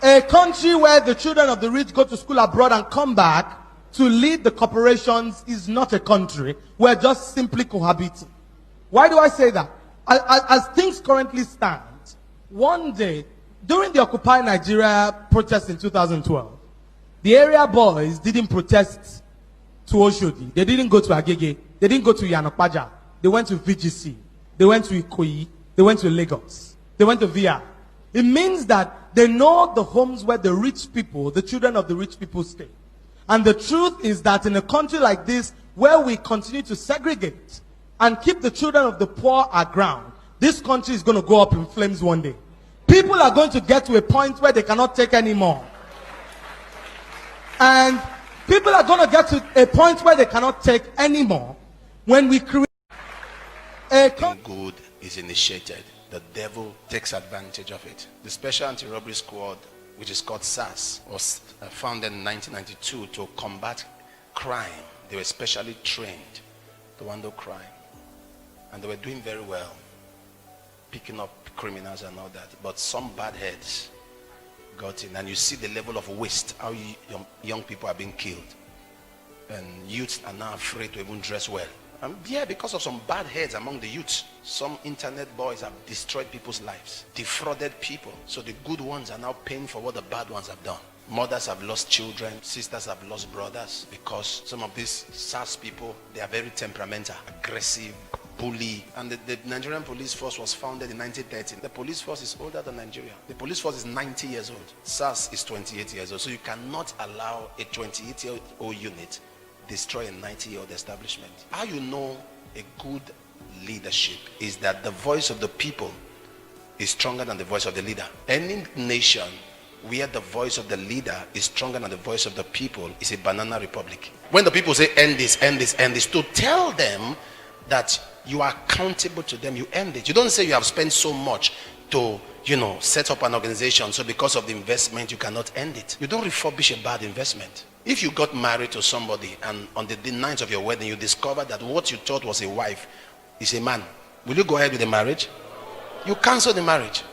A country where the children of the rich go to school abroad and come back to lead the corporations is not a country. We're just simply cohabiting. Why do I say that? As things currently stand, one day, during the Occupy Nigeria protest in 2012, the area boys didn't protest to Oshodi. They didn't go to Agege. They didn't go to Yanopaja. They went to VGC. They went to Ikoyi. They went to Lagos. They went to VIA. It means that they know the homes where the rich people, the children of the rich people stay. And the truth is that in a country like this, where we continue to segregate and keep the children of the poor aground, this country is going to go up in flames one day. People are going to get to a point where they cannot take anymore. And people are going to get to a point where they cannot take anymore when we create a good is initiated. The devil takes advantage of it. The Special Anti-Robbery Squad, which is called SAS, was founded in 1992 to combat crime. They were specially trained to handle crime. And they were doing very well, picking up criminals and all that. But some bad heads got in, and you see the level of waste, how young people are being killed. And youths are now afraid to even dress well. Yeah, because of some bad heads among the youths. Some internet boys have destroyed people's lives, defrauded people. So the good ones are now paying for what the bad ones have done. Mothers have lost children, sisters have lost brothers, because some of these SARS people, they are very temperamental, aggressive, bully. And the Nigerian police force was founded in 1913. The police force is older than Nigeria. The police force is 90 years old. SARS is 28 years old. So you cannot allow a 28-year-old unit destroy a 90-year-old establishment. How you know a good leadership is that the voice of the people is stronger than the voice of the leader. Any nation where the voice of the leader is stronger than the voice of the people is a banana republic. When the people say end this, end this, end this, to tell them that you are accountable to them, you end it. You don't say you have spent so much to, set up an organization, so because of the investment you cannot end it. You don't refurbish a bad investment. If you got married to somebody and on the night of your wedding you discovered that what you thought was a wife is a man, will you go ahead with the marriage? You cancel the marriage.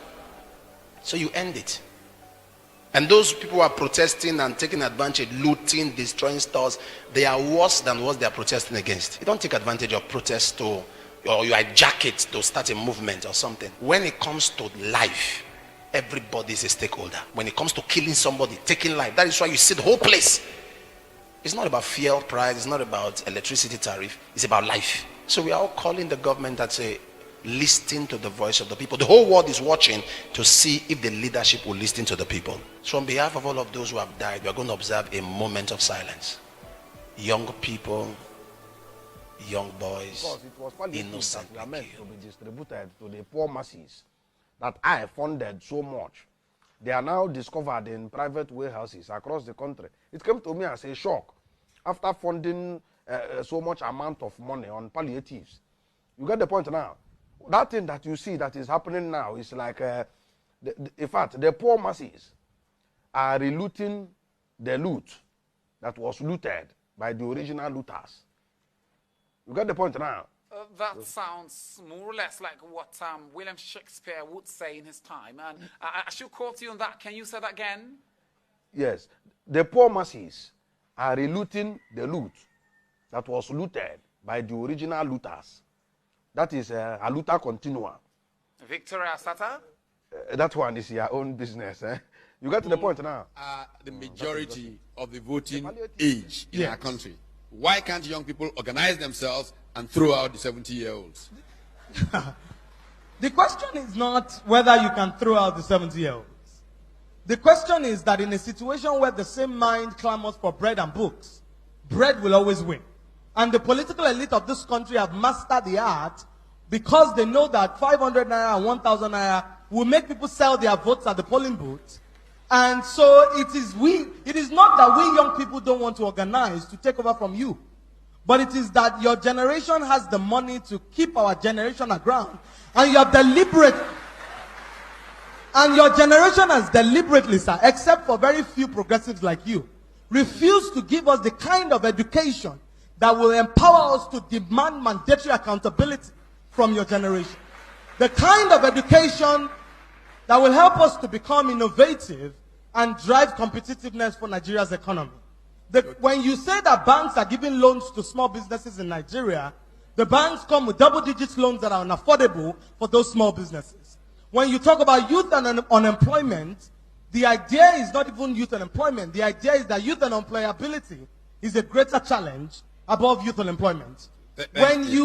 So you end it. And those people who are protesting and taking advantage, looting, destroying stores, they are worse than what they are protesting against. You don't take advantage of protest or you hijack it to start a movement or something. When it comes to life, everybody is a stakeholder. When it comes to killing somebody, taking life, that is why you see the whole place. It's not about fuel price, it's not about electricity tariff, it's about life. So we are all calling the government that say, listen to the voice of the people. The whole world is watching to see if the leadership will listen to the people. So on behalf of all of those who have died, we are going to observe a moment of silence. Young people, young boys, it was innocent that were meant to be distributed to the poor masses that I funded so much. They are now discovered in private warehouses across the country. It came to me as a shock after funding so much amount of money on palliatives. You get the point now. That thing that you see that is happening now is like, in fact, the poor masses are relooting the loot that was looted by the original looters. You get the point now. That sounds more or less like what William Shakespeare would say in his time. And I should quote you on that. Can you say that again? Yes. The poor masses are relooting the loot that was looted by the original looters. That is a looter continua. Victoria Sata? That one is your own business. You get to the point now. The majority of the voting age in our country. Why can't young people organize themselves and throw out the 70-year-olds? The question is not whether you can throw out the 70-year-olds. The question is that in a situation where the same mind clamors for bread and books, bread will always win. And the political elite of this country have mastered the art because they know that 500 naira and 1,000 naira will make people sell their votes at the polling booth. And so it is not that we young people don't want to organize to take over from you. But it is that your generation has the money to keep our generation aground. And you have and your generation has deliberately, sir, except for very few progressives like you, refused to give us the kind of education that will empower us to demand mandatory accountability from your generation. The kind of education that will help us to become innovative and drive competitiveness for Nigeria's economy. When you say that banks are giving loans to small businesses in Nigeria, the banks come with double-digit loans that are unaffordable for those small businesses. When you talk about youth and unemployment, the idea is not even youth unemployment. The idea is that youth unemployability is a greater challenge above youth unemployment. When you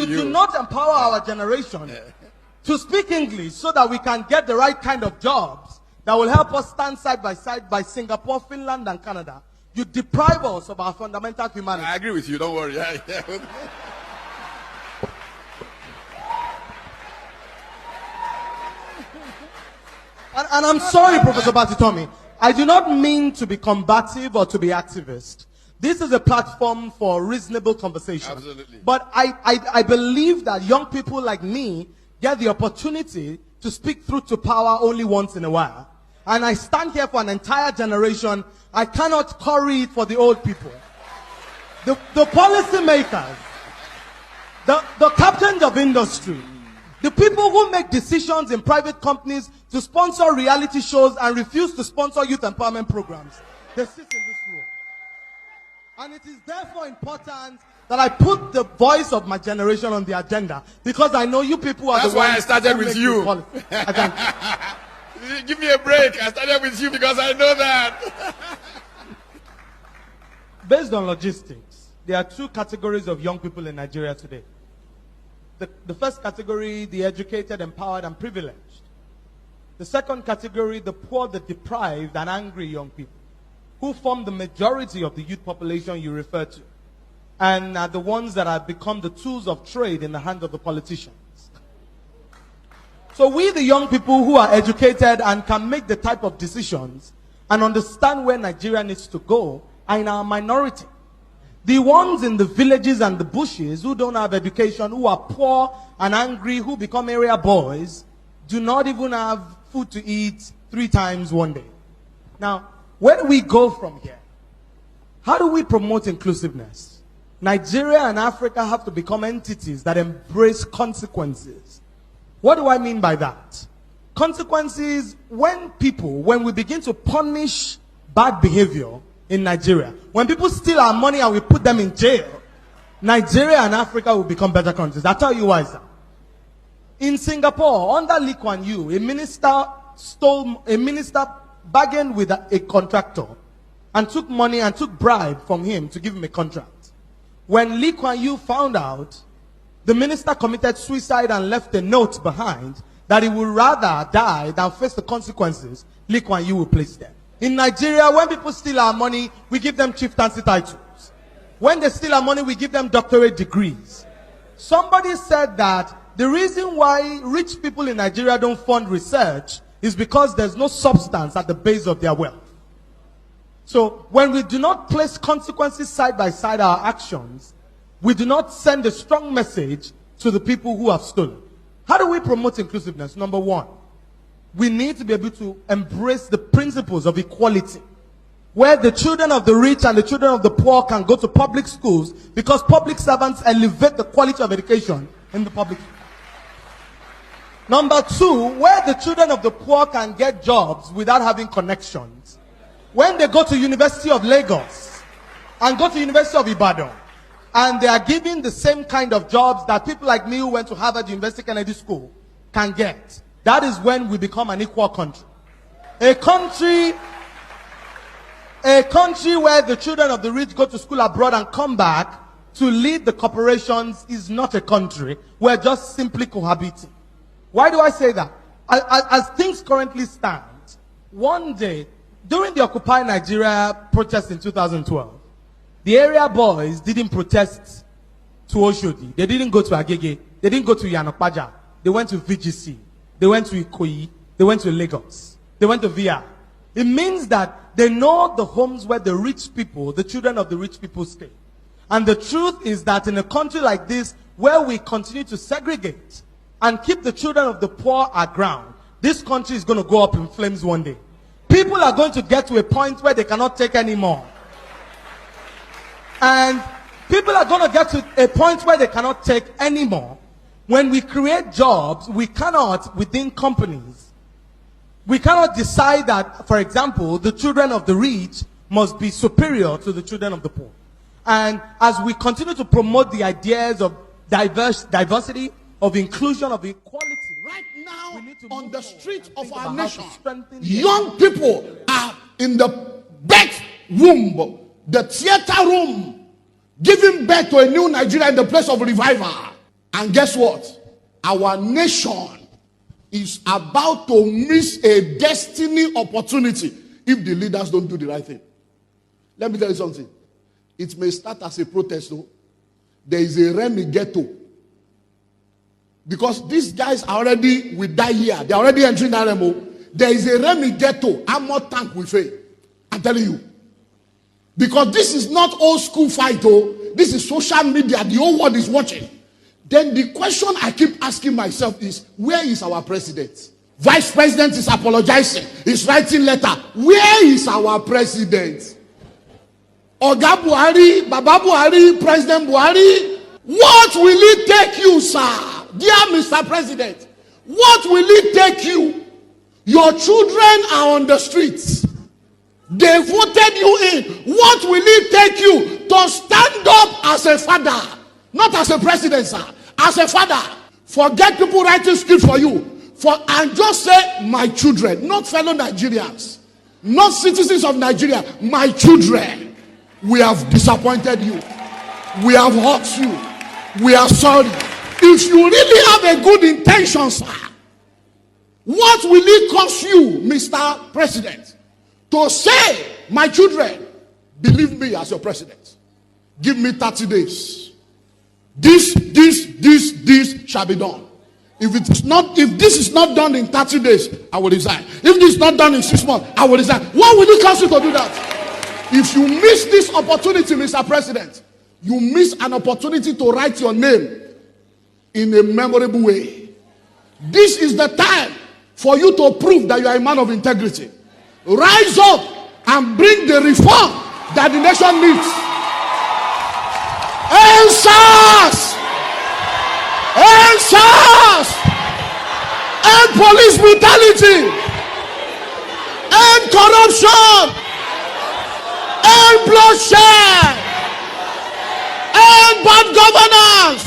do not empower our generation to speak English so that we can get the right kind of jobs that will help us stand side by Singapore, Finland, and Canada, you deprive us of our fundamental humanity. I agree with you, don't worry. And I'm sorry, Professor Batitomi, I do not mean to be combative or to be activist. This is a platform for reasonable conversation. Absolutely. But I believe that young people like me get the opportunity to speak truth to power only once in a while. And I stand here for an entire generation. I cannot curry it for the old people. The policy makers, the captains of industry, the people who make decisions in private companies to sponsor reality shows and refuse to sponsor youth empowerment programs, they sit in this room. And it is therefore important that I put the voice of my generation on the agenda, because I know you people are That's the ones. That's why I started with you. I thank you. Give me a break. I started with you because I know that. Based on logistics, there are two categories of young people in Nigeria today. The first category, the educated, empowered, and privileged. The second category, the poor, the deprived, and angry young people, who form the majority of the youth population you refer to, and are the ones that have become the tools of trade in the hands of the politicians. So we, the young people who are educated and can make the type of decisions and understand where Nigeria needs to go, are in our minority. The ones in the villages and the bushes who don't have education, who are poor and angry, who become area boys, do not even have food to eat 3 times one day. Now, where do we go from here? How do we promote inclusiveness? Nigeria and Africa have to become entities that embrace consequences. What do I mean by that? Consequences, when we begin to punish bad behavior in Nigeria, when people steal our money and we put them in jail, Nigeria and Africa will become better countries. I'll tell you why, sir. In Singapore, under Lee Kuan Yew, a minister bargained with a contractor and took money and took bribe from him to give him a contract. When Lee Kuan Yew found out, the minister committed suicide and left a note behind that he would rather die than face the consequences Lee Kuan Yew will place them. In Nigeria, when people steal our money, we give them chieftaincy titles. When they steal our money, we give them doctorate degrees. Somebody said that the reason why rich people in Nigeria don't fund research is because there's no substance at the base of their wealth. So when we do not place consequences side by side our actions, we do not send a strong message to the people who have stolen. How do we promote inclusiveness? Number one, we need to be able to embrace the principles of equality, where the children of the rich and the children of the poor can go to public schools, because public servants elevate the quality of education in the public. Number two, where the children of the poor can get jobs without having connections. When they go to University of Lagos and go to University of Ibadan, and they are given the same kind of jobs that people like me who went to Harvard University Kennedy School can get, that is when we become an equal country. A country where the children of the rich go to school abroad and come back to lead the corporations is not a country. We're just simply cohabiting. Why do I say that? As things currently stand, one day, during the Occupy Nigeria protest in 2012, the area boys didn't protest to Oshodi. They didn't go to Agege. They didn't go to Yanokpaja. They went to VGC. They went to Ikoyi. They went to Lagos. They went to VR. It means that they know the homes where the rich people, the children of the rich people stay. And the truth is that in a country like this, where we continue to segregate and keep the children of the poor at ground, this country is going to go up in flames one day. People are going to get to a point where they cannot take anymore. And people are going to get to a point where they cannot take anymore. When we create jobs, we cannot, within companies, We cannot decide that, for example, the children of the rich must be superior to the children of the poor. And as we continue to promote the ideas of diversity, of inclusion, of equality, right now we need to on move the forward streets and of think our about how nation, to strengthen young people are in the birth womb, the theater room, giving birth to a new Nigeria in the place of revival. And guess what? Our nation is about to miss a destiny opportunity if the leaders don't do the right thing. Let me tell you something. It may start as a protest, though. There is a Remy ghetto. Because these guys are already with that year. They're already entering that Remo. There is a Remy ghetto. Armored tank will fail. I'm telling you. Because this is not old school fight, oh. This is social media. The whole world is watching. Then the question I keep asking myself is, where is our president? Vice president is apologizing. He's writing letter. Where is our president? Oga Buhari, Baba Buhari, President Buhari, what will it take you, sir? Dear Mr. President, what will it take you? Your children are on the streets. They voted you in. What will it take you to stand up as a father? Not as a president, sir. As a father. Forget people writing script for you. And just say, my children, not fellow Nigerians, not citizens of Nigeria, my children. We have disappointed you. We have hurt you. We are sorry. If you really have a good intention, sir, what will it cost you, Mr. President, to say, my children, believe me as your president, give me 30 days. This shall be done. If this is not done in 30 days, I will resign. If this is not done in 6 months, I will resign. What will it cost you to do that? If you miss this opportunity, Mr. President, you miss an opportunity to write your name in a memorable way. This is the time for you to prove that you are a man of integrity. Rise up and bring the reform that the nation needs. Answers! Answers! End police brutality! End corruption! End bloodshed! End bad governance!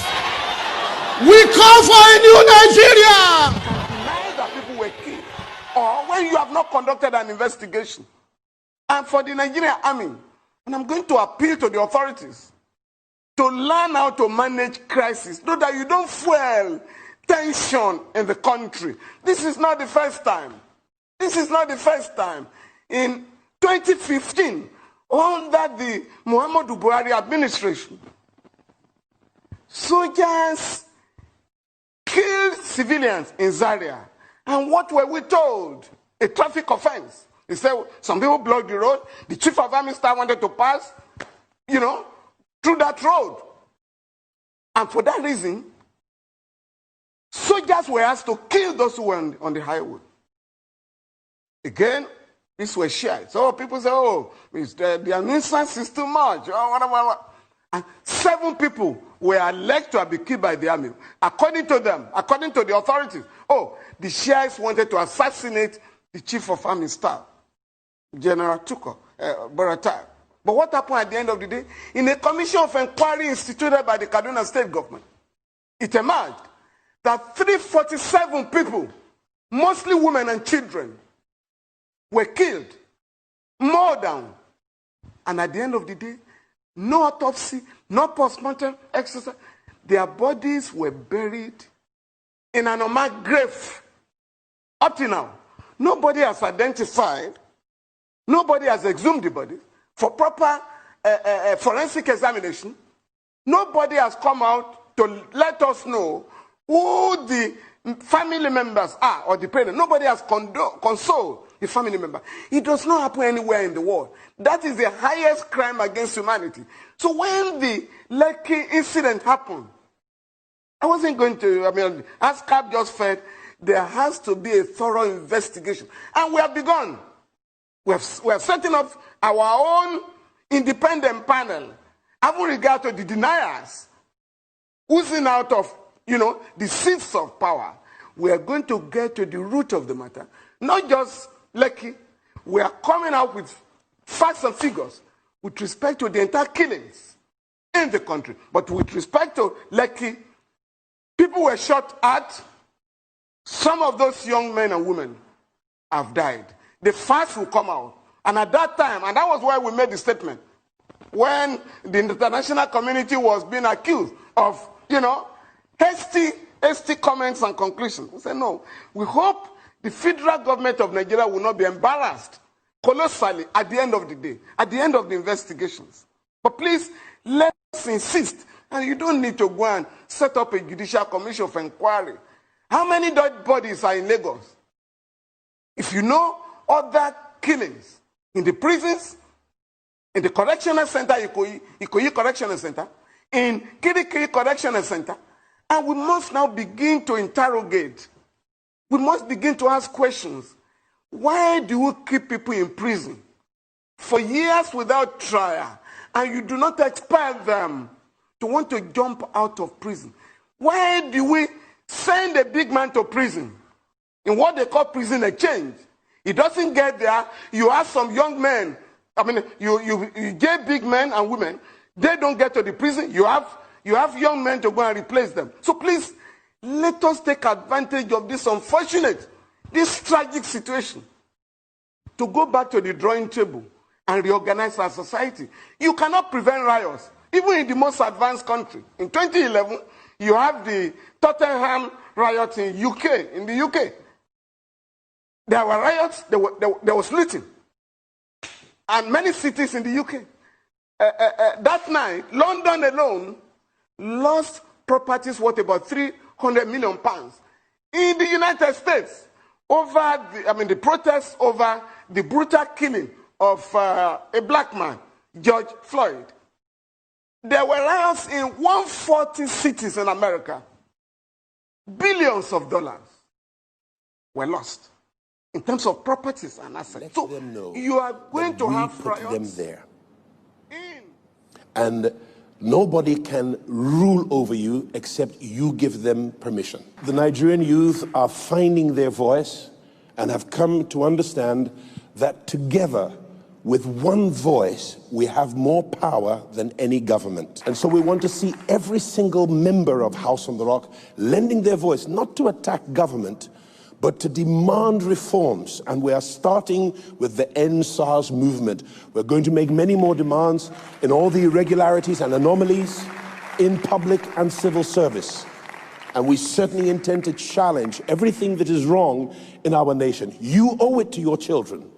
We call for a new Nigeria! Deny that people were killed, or when you have not conducted an investigation. And for the Nigerian army, and I'm going to appeal to the authorities to learn how to manage crisis so that you don't fuel tension in the country. This is not the first time. This is not the first time. In 2015, under the Muhammadu Buhari administration, soldiers killed civilians in Zaria. And what were we told? A traffic offense. They said some people blocked the road. The chief of army staff wanted to pass, through that road. And for that reason, soldiers were asked to kill those who were on the highway. Again, this was shared. So people say, the nuisance is too much. And 7 people were alleged to have been killed by the army. According to them, according to the authorities, the Shiites wanted to assassinate the chief of army staff, General Tuko, Baratai. But what happened at the end of the day? In a commission of inquiry instituted by the Kaduna state government, it emerged that 347 people, mostly women and children, were killed, mowed down. And at the end of the day, no autopsy, no postmortem exercise. Their bodies were buried in an unmarked grave. Up to now, nobody has identified, nobody has exhumed the body for proper forensic examination. Nobody has come out to let us know who the family members are or the parents. Nobody has consoled the family member. It does not happen anywhere in the world. That is the highest crime against humanity. So when the Lekki incident happened, I wasn't going to, as Cap just said, there has to be a thorough investigation. And we have begun. We are setting up our own independent panel, having regard to the deniers, oozing out of, the seats of power. We are going to get to the root of the matter. not just Lekki. We are coming out with facts and figures with respect to the entire killings in the country. But with respect to Lekki, people were shot at. Some of those young men and women have died. The facts will come out. And at that time, and that was why we made the statement, when the international community was being accused of, hasty comments and conclusions. We said, no, we hope the federal government of Nigeria will not be embarrassed colossally at the end of the day, at the end of the investigations. But please, let's insist, and you don't need to go and set up a judicial commission of inquiry. How many dead bodies are in Lagos? If you know other killings in the prisons, in the correctional center, Ikoyi Correctional Center, in Kirikiri Correctional Center, and we must now begin to interrogate. We must begin to ask questions. Why do we keep people in prison for years without trial, and you do not expect them to want to jump out of prison? Why do we send a big man to prison in what they call prison exchange? He doesn't get there. You have some young men. You get big men and women. They don't get to the prison. You have young men to go and replace them. So please, let us take advantage of this unfortunate, this tragic situation to go back to the drawing table and reorganize our society. You cannot prevent riots, even in the most advanced country. In 2011, you have the Tottenham riots in the UK. There were riots, there was looting. And many cities in the UK. That night, London alone lost properties worth about £300 million. In the United States, over the protests over the brutal killing of a black man, George Floyd. There were riots in 140 cities in America. Billions of dollars were lost in terms of properties and assets. Let so them know you are going to have put riots them there. And nobody can rule over you except you give them permission. The Nigerian youth are finding their voice and have come to understand that together, with one voice, we have more power than any government. And so we want to see every single member of House on the Rock lending their voice, not to attack government, but to demand reforms. And we are starting with the End SARS movement. We're going to make many more demands in all the irregularities and anomalies in public and civil service. And we certainly intend to challenge everything that is wrong in our nation. You owe it to your children.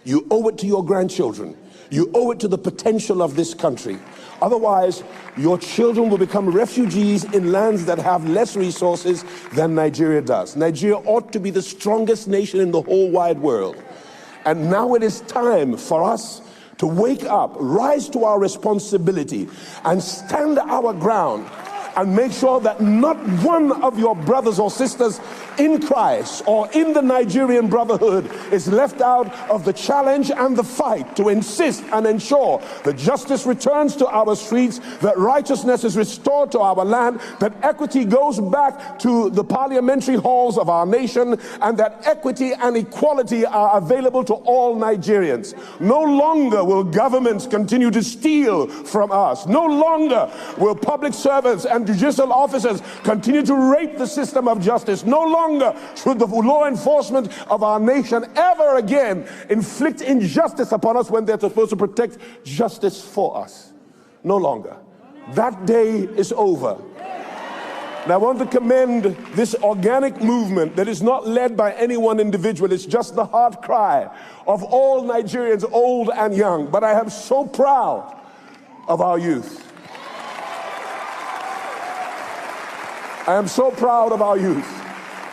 You owe it to your grandchildren. You owe it to the potential of this country. Otherwise, your children will become refugees in lands that have less resources than Nigeria does. Nigeria ought to be the strongest nation in the whole wide world. And now it is time for us to wake up, rise to our responsibility, and stand our ground and make sure that not one of your brothers or sisters in Christ or in the Nigerian Brotherhood is left out of the challenge and the fight to insist and ensure that justice returns to our streets, that righteousness is restored to our land, that equity goes back to the parliamentary halls of our nation, and that equity and equality are available to all Nigerians. No longer will governments continue to steal from us. No longer will public servants and judicial officers continue to rape the system of justice. No longer should the law enforcement of our nation ever again inflict injustice upon us when they're supposed to protect justice for us. No longer. That day is over. And I want to commend this organic movement that is not led by any one individual. It's just the heart cry of all Nigerians, old and young. But I am so proud of our youth. I am so proud of our youth.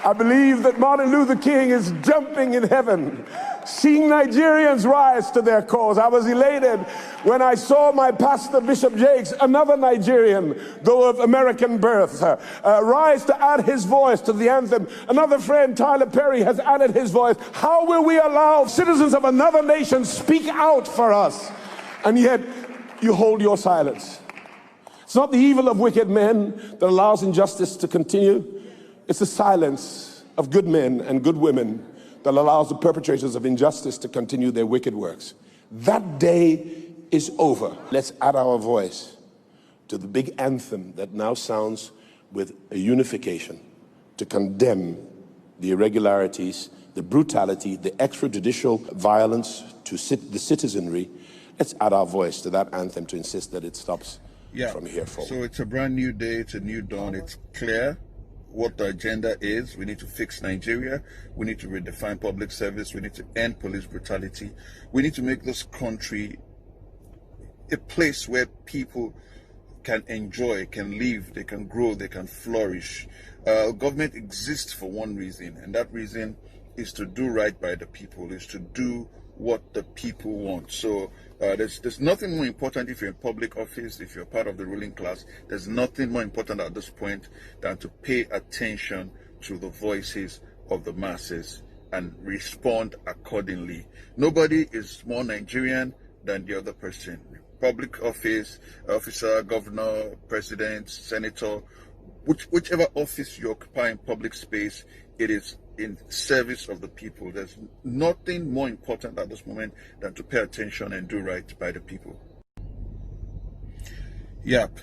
I believe that Martin Luther King is jumping in heaven, seeing Nigerians rise to their cause. I was elated when I saw my pastor, Bishop Jakes, another Nigerian, though of American birth, rise to add his voice to the anthem. Another friend, Tyler Perry, has added his voice. How will we allow citizens of another nation speak out for us? And yet, you hold your silence. It's not the evil of wicked men that allows injustice to continue. It's the silence of good men and good women that allows the perpetrators of injustice to continue their wicked works. That day is over. Let's add our voice to the big anthem that now sounds with a unification to condemn the irregularities, the brutality, the extrajudicial violence to the citizenry. Let's add our voice to that anthem to insist that it stops from here forward. So it's a brand new day, it's a new dawn. It's clear what the agenda is. We need to fix Nigeria. We need to redefine public service. We need to end police brutality. We need to make this country a place where people can enjoy, can live, they can grow, they can flourish. Government exists for one reason, and that reason is to do right by the people, is to do what the people want. So there's nothing more important if you're in public office, if you're part of the ruling class. There's nothing more important at this point than to pay attention to the voices of the masses and respond accordingly. Nobody is more Nigerian than the other person. Public office, officer, governor, president, senator, whichever office you occupy in public space, it is in service of the people. There's nothing more important at this moment than to pay attention and do right by the people. Yep.